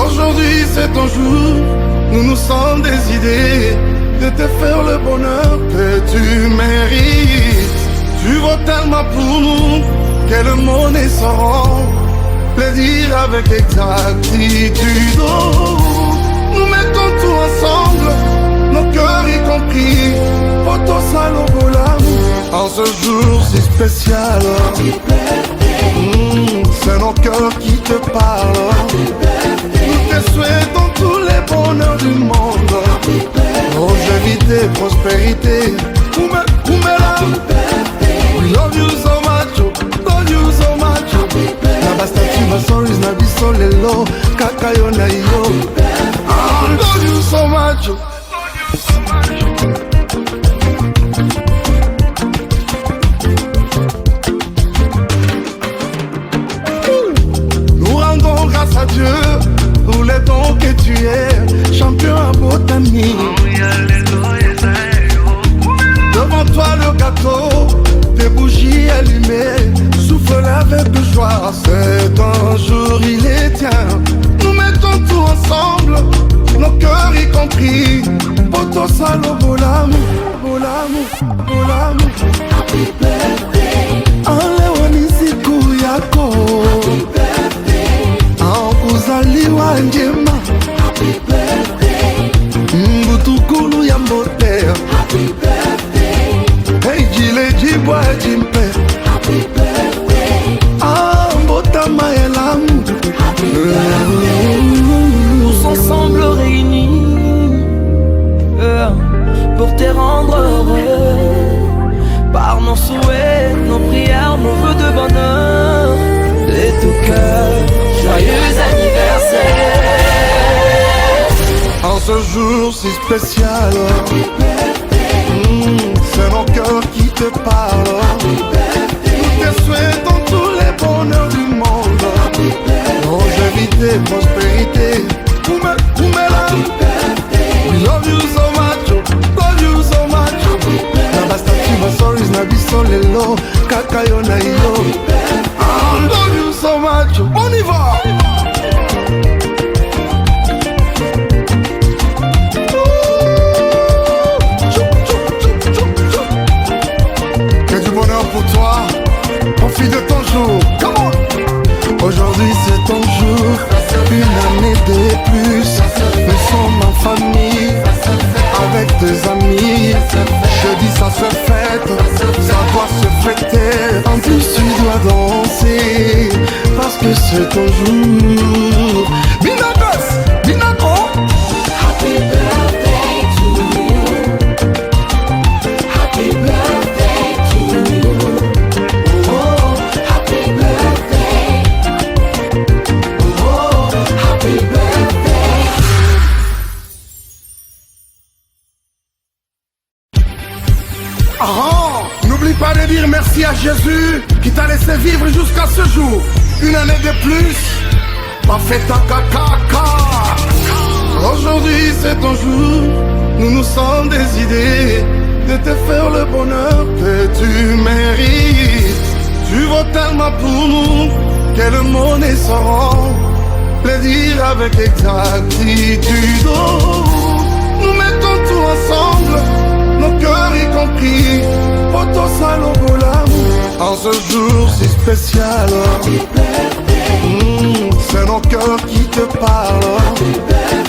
Speaker 3: Aujourd'hui c'est ton jour, nous nous sommes des idées de te faire le bonheur que tu mérites. Tu vaux tellement pour nous que le monde est sans le dire avec exactitude. Nous mettons tout ensemble, nos cœurs y compris, photo salobola. En ce jour si spécial, c'est nos cœurs qui te parlent. Nous te souhaitons tous les bonheurs du monde, longévité, prospérité. We love you so much, love you so much. Na bastati ma stories na biso lelo, kaka yo na yo. Love you so much. Nous rendons grâce à Dieu pour les dons que tu es, champion à botanique. Devant toi le gâteau, tes bougies allumées, souffle avec joie. C'est un jour, il est tien. Nous mettons tout ensemble, nos cœurs y compris. Poto salo bolamu, bolamu, bolamu. Happy birthday. Alewani siku yako. Happy birthday. Kuzaliwa njema. Happy birthday. Mbutukulu ya mbote. Happy birthday. Hey jile jibwa jimpe. Happy birthday. Mbota maelamu. Happy birthday.
Speaker 7: Tous ensemble réunis pour te rendre heureux. Par nos souhaits, nos prières, nos vœux de bonheur, et tout cœur, joyeux anniversaire.
Speaker 3: En ce jour si spécial, c'est nos cœurs qui te parlent. Nous te souhaitons tous les bonheurs du monde, longévité, prospérité. We love you so much, love you so much. Na bastati ma stories na biso lelo, kaka yo na yo. Love you so much. On y va. Que du bonheur pour toi, profite de ton jour. Come on. Aujourd'hui c'est ton jour, une année de plus. Nous sommes en famille, avec tes amis. Jeudi ça se fête, ça doit se fêter. En plus tu dois danser, parce que c'est ton jour. Binabas, Binako.
Speaker 2: Happy birthday to you. Happy birthday to you. Oh, happy birthday.
Speaker 3: Merci à Jésus qui t'a laissé vivre jusqu'à ce jour. Une année de plus, pas fait ta caca. Aujourd'hui c'est ton jour, nous nous sommes décidés de te faire le bonheur que tu mérites. Tu vaux tellement pour nous que le monde ne saura le dire avec exactitude. Oh, nous mettons tout ensemble, nos cœurs y compris, poto salobola. En ce jour si spécial, c'est nos cœurs qui te parlent.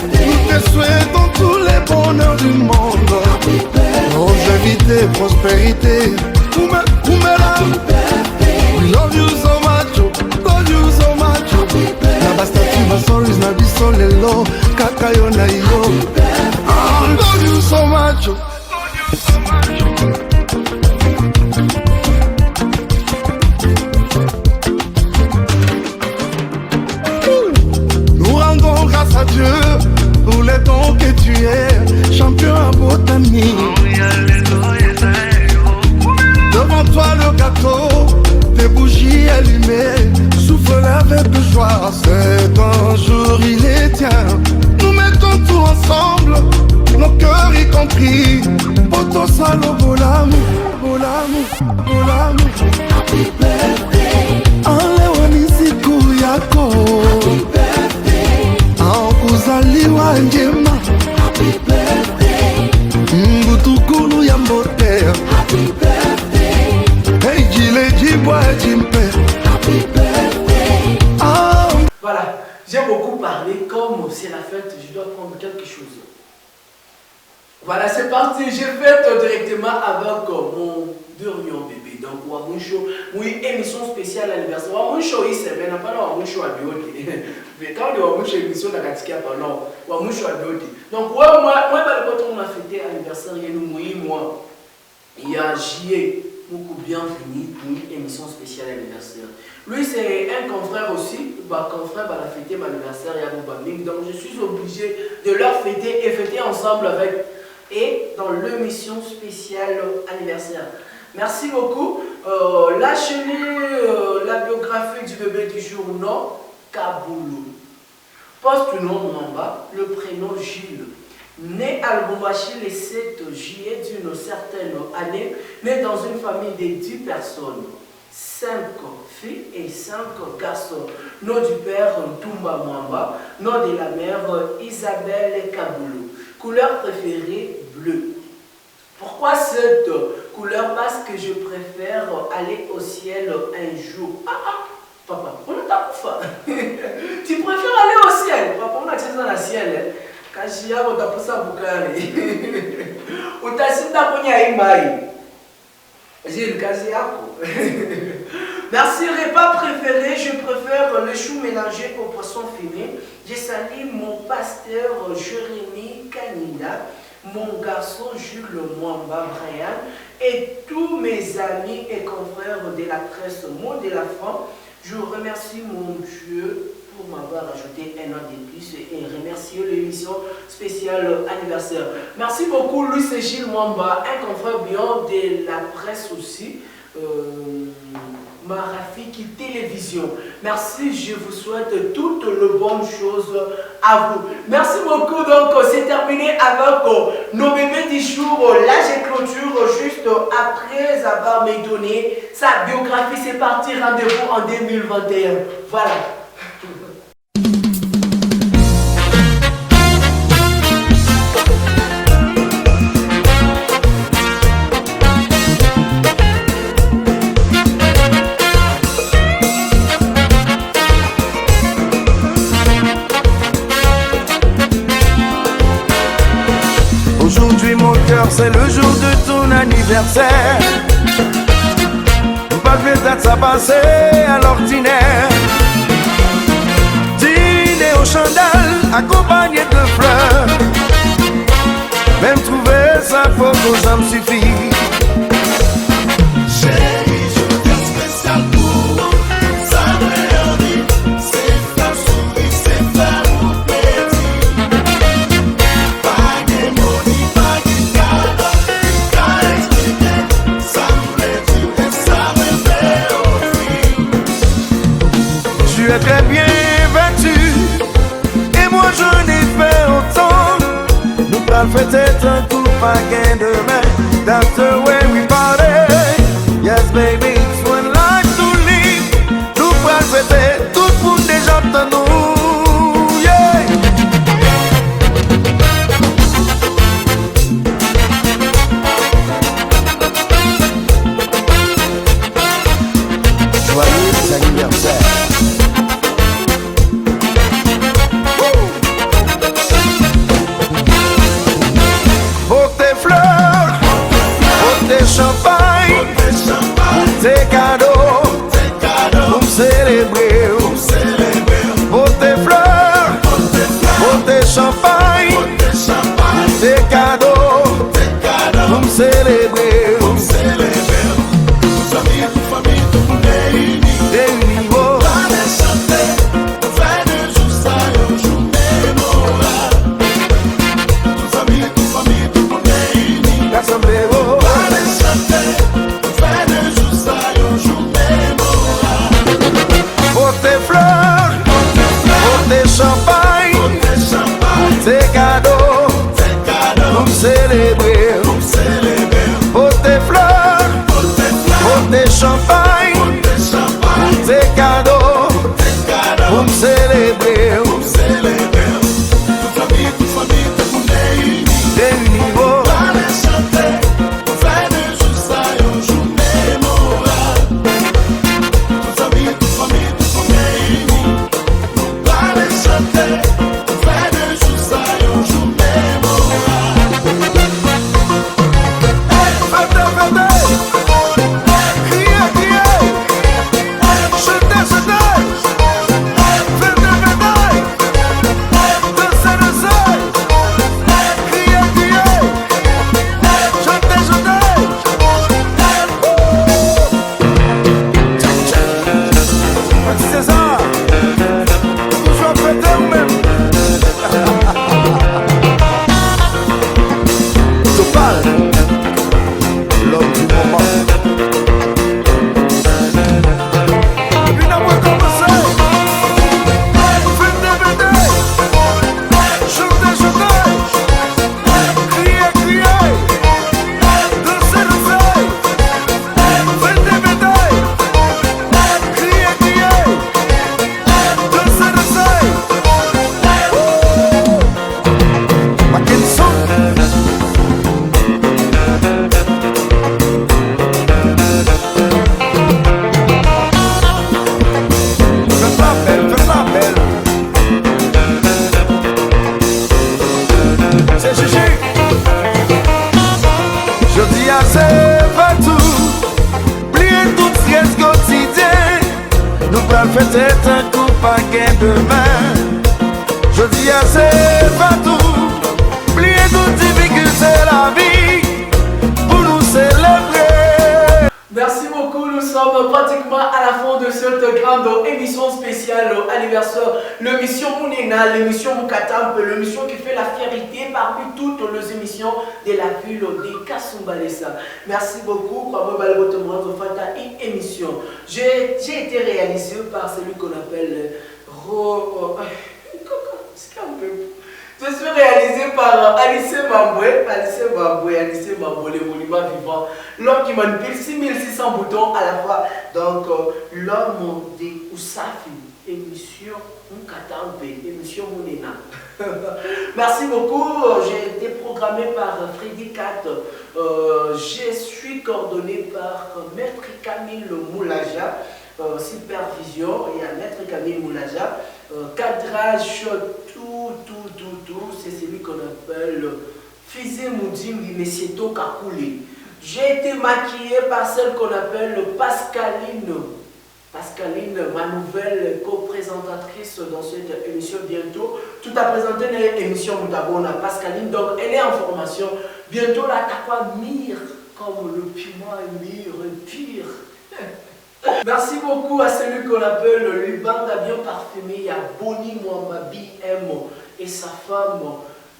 Speaker 3: Nous te souhaitons tous les bonheurs du monde, longévité, prospérité. Kumela, we love you so much, love you so much. Na bastati basoris na biso lelo, kaka yo na yo. Love you so much. Nous rendons grâce à Dieu pour les dons que tu es, champion à botanique. Devant toi le gâteau, tes bougies allumées, souffle avec joie. C'est un jour il est tien. Nous mettons tout ensemble, nos cœurs y compris. Poto salo bolamu, bolamu, bolamu. Happy birthday. Alewani siku yako. Happy birthday. Kuzaliwa njema. Happy birthday. Mbutukulu ya mbote. Happy birthday. Hey Jile Jibwa Jimpe. Happy birthday.
Speaker 1: Voilà, j'ai beaucoup parlé. Comme c'est la fête, je dois prendre quelque chose. Voilà, c'est parti. Je fête directement avec mon dernier bébé. Donc, Wamusho, oui, émission spéciale anniversaire. Wamusho, il s'est bien, pas non, Wamusho à Bioti. Mais quand on dit Wamusho, émission d'Akatika, non, Wamusho à Bioti. Donc, moi, quand on a fêté l'anniversaire, il y a moi, il y a J.E. beaucoup bienvenue pour une émission spéciale anniversaire. Lui, c'est un confrère aussi. Confrère va la fêter mon anniversaire et à Boubaming. Donc, je suis obligé de leur fêter et fêter ensemble avec. Et dans l'émission spéciale anniversaire. Merci beaucoup. Lâchez-nous la biographie du bébé du jour, non, Kaboulou. Poste-nom Mwamba, le prénom Gilles. Né à Lubumbashi le 7 juillet d'une certaine année, né dans une famille de 10 personnes, 5 filles et 5 garçons. Nom du père Ntumba Mwamba, nom de la mère Isabelle Kaboulou. Couleur préférée, bleu. Pourquoi cette couleur? Parce que je préfère aller au ciel un jour. Papa, on a ta faim. Tu préfères aller au ciel? Papa, on a dit dans le ciel. Kajia, on t'a poussé à Boukari. On t'a dit dans le ciel. J'ai le Kajiako. Merci, repas préféré, je préfère le chou mélangé au poisson fumé. Je salue mon pasteur Jérémy Kanina, mon garçon Jules Mwamba Brian et tous mes amis et confrères de la presse Mot de la Femme. Je remercie mon Dieu pour m'avoir ajouté un an de plus et remercier l'émission spéciale anniversaire. Merci beaucoup Louis et Gilles Mwamba, un confrère bien de la presse aussi. Marafiki Télévision. Merci, je vous souhaite toutes les bonnes choses à vous. Merci beaucoup. Donc, c'est terminé avec nos bébés du jour. Là, j'ai clôture juste après avoir me donné sa biographie. C'est parti, rendez-vous en 2021. Voilà.
Speaker 3: Aujourd'hui mon cœur c'est le jour de ton anniversaire. Pas de date ça passer à l'ordinaire. Dîner au chandal accompagné de fleurs. Même trouver sa photo ça me suffit. Chérie, je veux faire spécial pour ça meilleure vie. C'est faire sourire, c'est faire mon plaisir. Ça pral fêter un coup pas gain demain. That's the way we party. Yes baby, it's one life to live. Nous pral fêter tout le monde déjà dans nous. Yeah. Joyeux anniversaire. Champagne, tes cadeaux, pour me célébrer, pour tes fleurs, pour tes champagne, tes cadeaux, pour me célébrer, réunis, oh. L'assemblée, oh. Champagne, tes cadeaux, pour célébrer, pour tes fleurs, pour tes champagne, tes cadeaux, pour célébrer, toute famille, réunis, oh. Fêter un coup pas gain demain. Je dis assez pas tout. Oubliez toute difficulté, la vie pour nous célébrer.
Speaker 1: Merci beaucoup, nous sommes pratiquement à la fin de cette grande émission spéciale anniversaire. L'émission Mounena, l'émission Moukatampe, l'émission qui fait la fierté parmi toutes les émissions de la ville de Kasumbalesa. Merci beaucoup pour une émission. J'ai été réalisé par celui qu'on appelle Je suis réalisé par Alice Mamboué, le monument vivant. L'homme qui manipule 6600 boutons à la fois. Donc, l'homme de Oussafi, émission Moukatampe, émission Mounena. Merci beaucoup. J'ai été programmé par Freddy Kat. Je suis coordonné par Maître Camille Moulaja. Supervision et à Maître Camille Moulaja. Cadrage, tout, c'est celui qu'on appelle Fizé Moudimbi Messieto Kakoulé. J'ai été maquillé par celle qu'on appelle Pascaline. Pascaline, ma nouvelle co-présentatrice dans cette émission bientôt. Tout a présenté dans l'émission Moudabona. Pascaline, donc elle est en formation. Bientôt la takwa mire comme le piment mire pire. Merci beaucoup à celui qu'on appelle Lubanga bien parfumé. Il y a Boni Mwamba BM et sa femme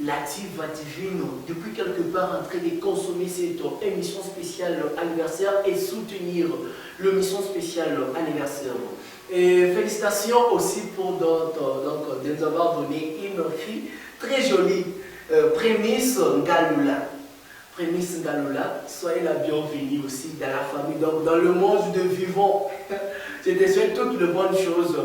Speaker 1: Lativa Divino. Depuis quelque part en train de consommer cette émission spéciale anniversaire et soutenir l'émission spéciale anniversaire. Et félicitations aussi pour de nous avoir donné une fille très jolie. Prémisse Ngaloula. Prémisse Ngaloula, soyez la bienvenue aussi dans la famille, donc dans le monde de vivant. Je te souhaite toutes les bonnes choses.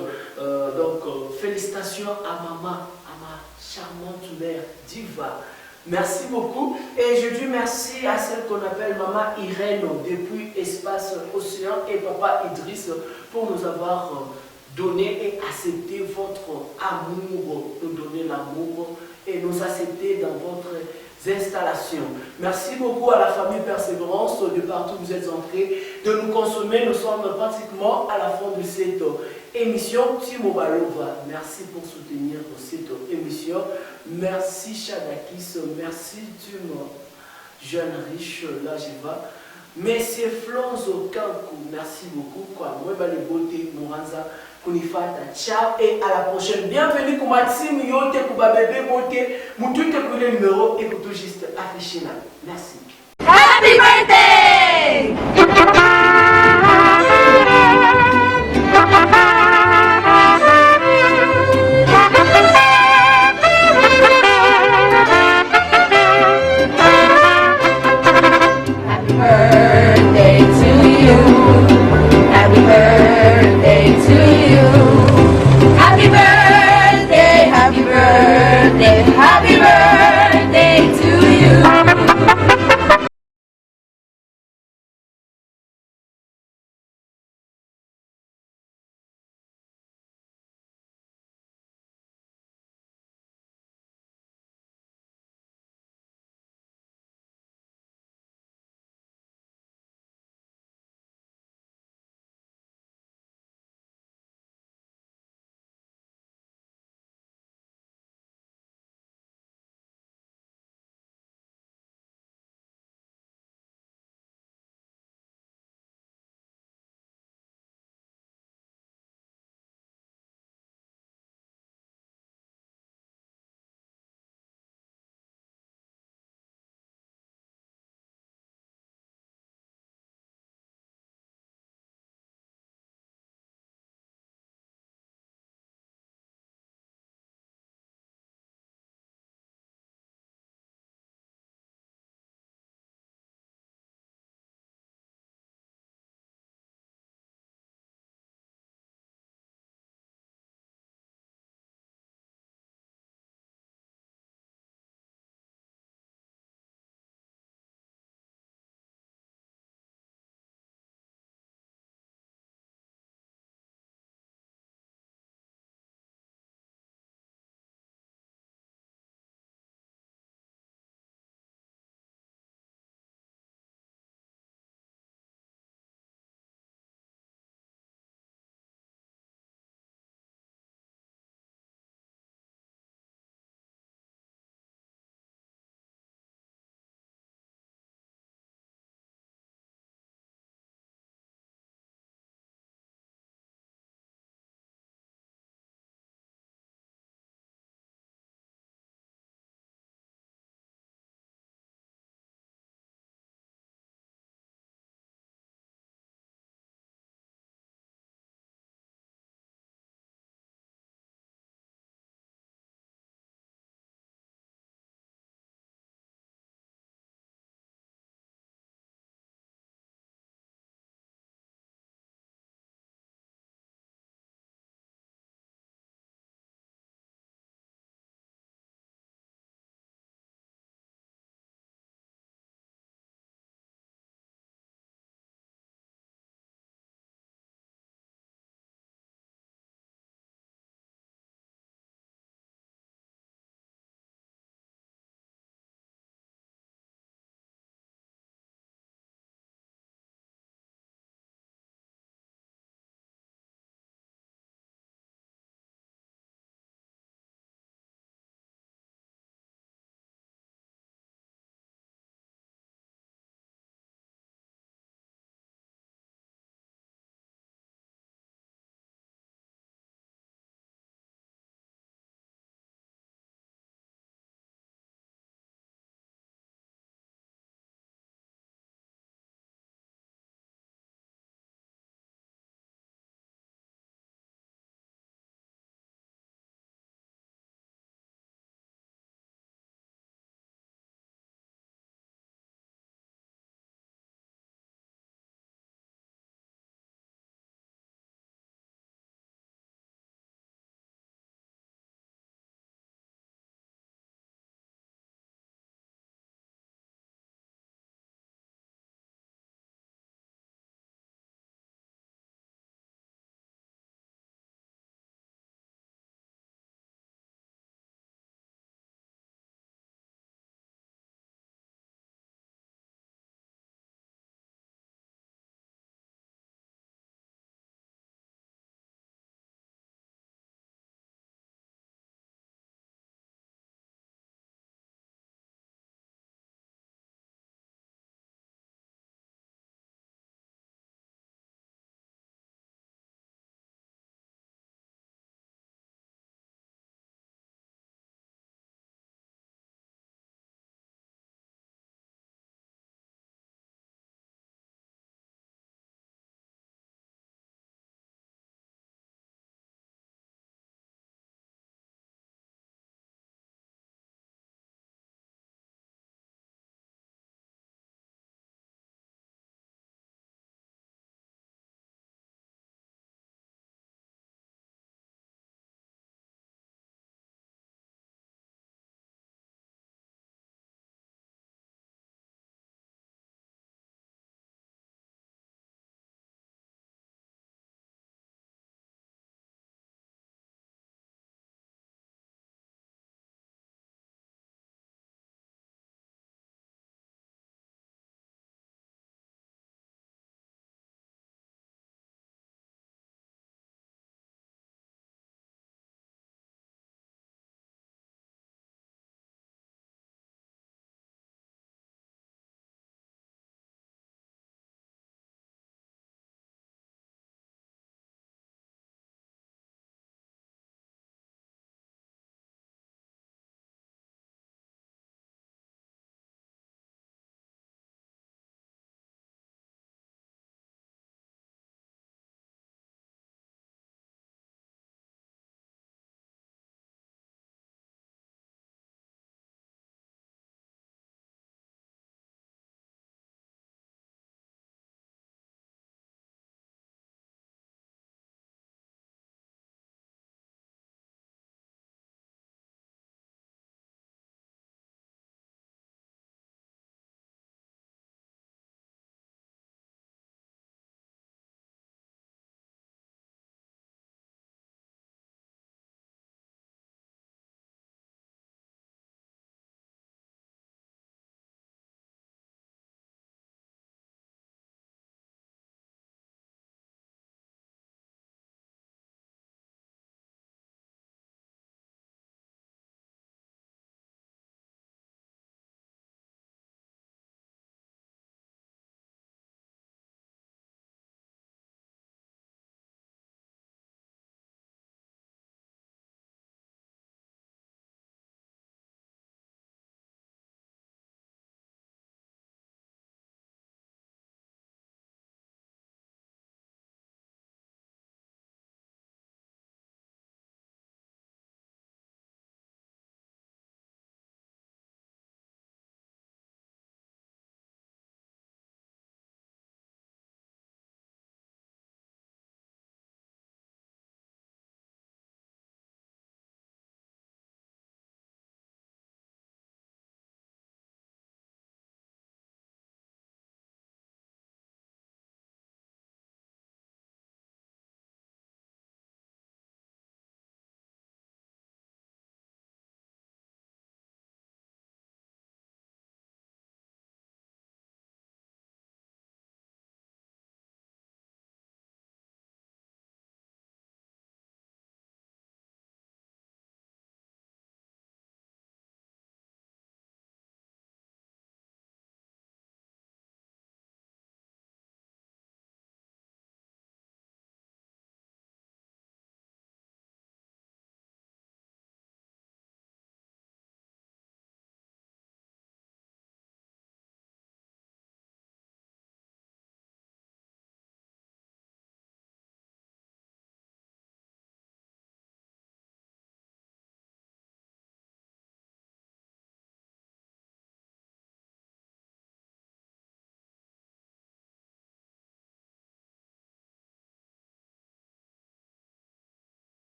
Speaker 1: Félicitations à maman, à ma charmante mère, Diva. Merci beaucoup. Et je dis merci à celle qu'on appelle Maman Irène depuis Espace Océan et Papa Idriss pour nous avoir donné et accepté votre amour, nous donner l'amour et nous accepter dans votre installation. Merci beaucoup à la famille Persévérance de partout où vous êtes entrés de nous consommer. Nous sommes pratiquement à la fin de cette émission. Timo Balova, merci pour soutenir cette émission. Merci Chadakis, merci Timo, jeune riche, là je vais. Monsieur Flonzo Kankou, merci beaucoup. Moi, les beautés, Moranza, Kunifata, ciao et à la prochaine. Bienvenue pour ma team Yote, pour ma bébé beauté. Mon tout est le numéro et pour tout juste afficher là. Merci.
Speaker 8: Happy birthday!